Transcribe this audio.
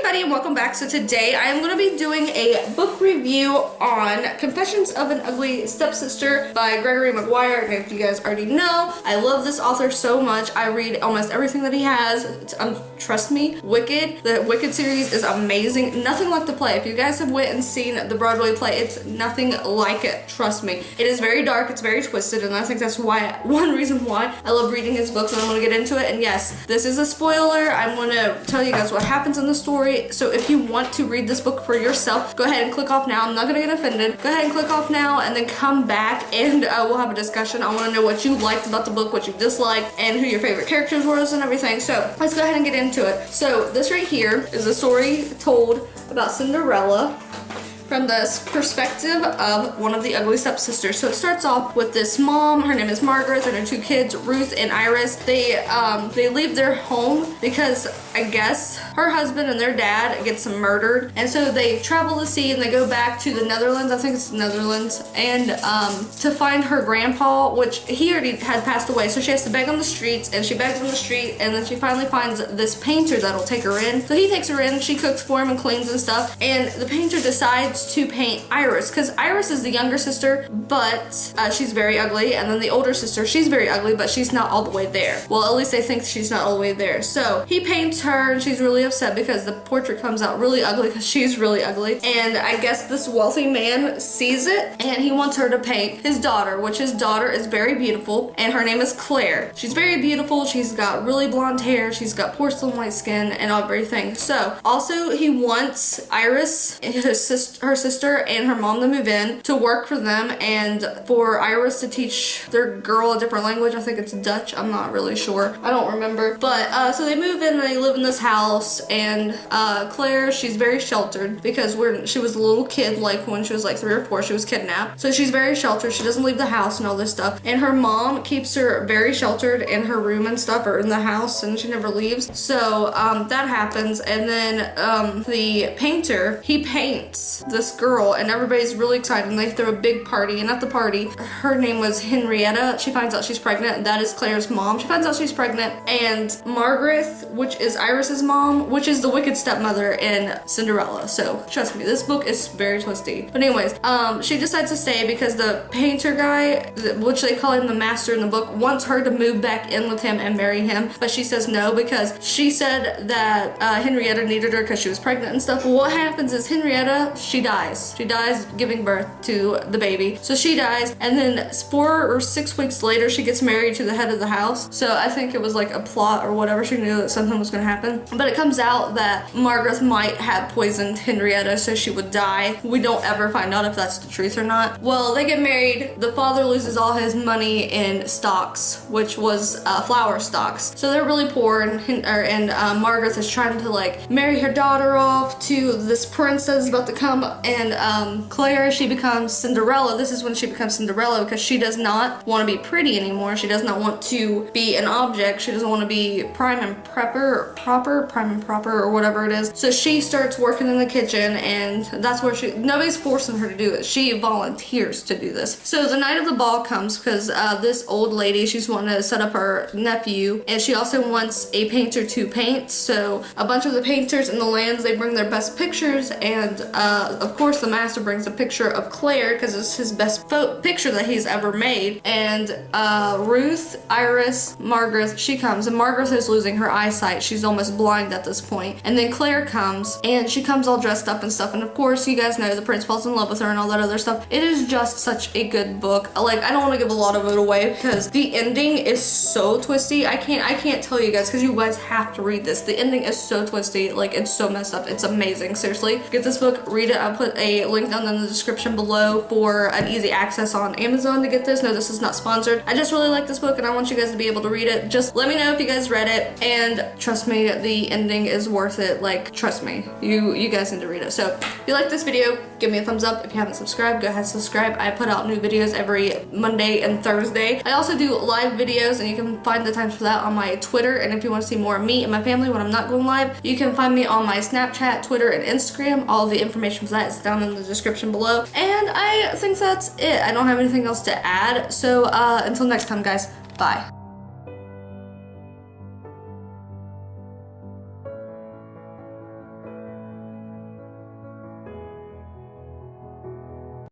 everybody and welcome back. So today I am going to be doing a book review on Confessions of an Ugly Stepsister by Gregory Maguire. And if you guys already know, I love this author so much. I read almost everything that he has. Trust me, Wicked. The Wicked series is amazing. Nothing like the play. If you guys have went and seen the Broadway play, it's nothing like it. Trust me. It is very dark. It's very twisted. And I think that's one reason why I love reading his books, and I'm going to get into it. And yes, this is a spoiler. I'm going to tell you guys what happens in the story. So if you want to read this book for yourself, go ahead and click off now. I'm not going to get offended. Go ahead and click off now and then come back and we'll have a discussion. I want to know what you liked about the book, what you disliked, and who your favorite characters were and everything. So let's go ahead and get into it. So this right here is a story told about Cinderella from the perspective of one of the ugly stepsisters. So it starts off with this mom, her name is Margaret, and her two kids, Ruth and Iris. They leave their home because I guess her husband and their dad gets murdered. And so they travel the sea and they go back to the Netherlands, I think it's the Netherlands, and to find her grandpa, which he already had passed away. So she has to beg on the streets, and she begs on the street, and then she finally finds this painter that'll take her in. So he takes her in, she cooks for him and cleans and stuff, and the painter decides to paint Iris, because Iris is the younger sister, but she's very ugly, and then the older sister, she's very ugly, but she's not all the way there. Well, at least they think she's not all the way there. So he paints her, and she's really upset because the portrait comes out really ugly because she's really ugly. And I guess this wealthy man sees it, and he wants her to paint his daughter, which his daughter is very beautiful, and her name is Claire. She's very beautiful. She's got really blonde hair. She's got porcelain white skin and everything. So also he wants Iris, her sister, and her mom to move in to work for them, and for Iris to teach their girl a different language. I think it's Dutch. I'm not really sure. I don't remember. But so they move in and they live in this house, and Claire, she's very sheltered because she was a little kid, like when she was like 3 or 4, she was kidnapped. So she's very sheltered. She doesn't leave the house and all this stuff. And her mom keeps her very sheltered in her room and stuff, or in the house, and she never leaves. So that happens, and then the painter, he paints this girl, and everybody's really excited, and they throw a big party. And at the party, her name was Henrietta. She finds out she's pregnant. That is Claire's mom. She finds out she's pregnant, and Margaret, which is Iris's mom, which is the wicked stepmother in Cinderella. So trust me, this book is very twisty. But anyways, she decides to stay because the painter guy, which they call him the master in the book, wants her to move back in with him and marry him, but she says no because she said that Henrietta needed her because she was pregnant and stuff. Well, what happens is Henrietta, she dies. She dies giving birth to the baby. So she dies, and then 4 or 6 weeks later, she gets married to the head of the house. So I think it was like a plot or whatever. She knew that something was going to happen. But it comes out that Margaret might have poisoned Henrietta so she would die. We don't ever find out if that's the truth or not. Well, they get married. The father loses all his money in stocks, which was flower stocks. So they're really poor, and Margaret is trying to like marry her daughter off to this prince that's about to come, and Claire, she becomes Cinderella. This is when she becomes Cinderella because she does not want to be pretty anymore. She does not want to be an object. She doesn't want to be prime and proper, or whatever it is. So she starts working in the kitchen, and that's where nobody's forcing her to do it. She volunteers to do this. So the night of the ball comes because this old lady, she's wanting to set up her nephew, and she also wants a painter to paint. So a bunch of the painters in the lands, they bring their best pictures, and of course the master brings a picture of Claire because it's his best picture that he's ever made. And Ruth, Iris, Margaret, she comes, and Margaret is losing her eyesight. She's almost blind at this point. And then Claire comes, and she comes all dressed up and stuff, and of course you guys know the prince falls in love with her and all that other stuff. It is just such a good book. Like, I don't want to give a lot of it away because the ending is so twisty. I can't tell you guys because you guys have to read this. The ending is so twisty, like it's so messed up. It's amazing. Seriously, get this book, read it. I'll put a link down in the description below for an easy access on Amazon to get this. No, this is not sponsored. I just really like this book, and I want you guys to be able to read it. Just let me know if you guys read it, and trust me, the ending is worth it. Like, trust me, you guys need to read it. So if you like this video, give me a thumbs up. If you haven't subscribed, go ahead and subscribe. I put out new videos every Monday and Thursday. I also do live videos, and you can find the times for that on my Twitter. And if you want to see more of me and my family when I'm not going live, you can find me on my Snapchat, Twitter, and Instagram. All the information for that is down in the description below. And I think that's it. I don't have anything else to add. So until next time, guys, bye.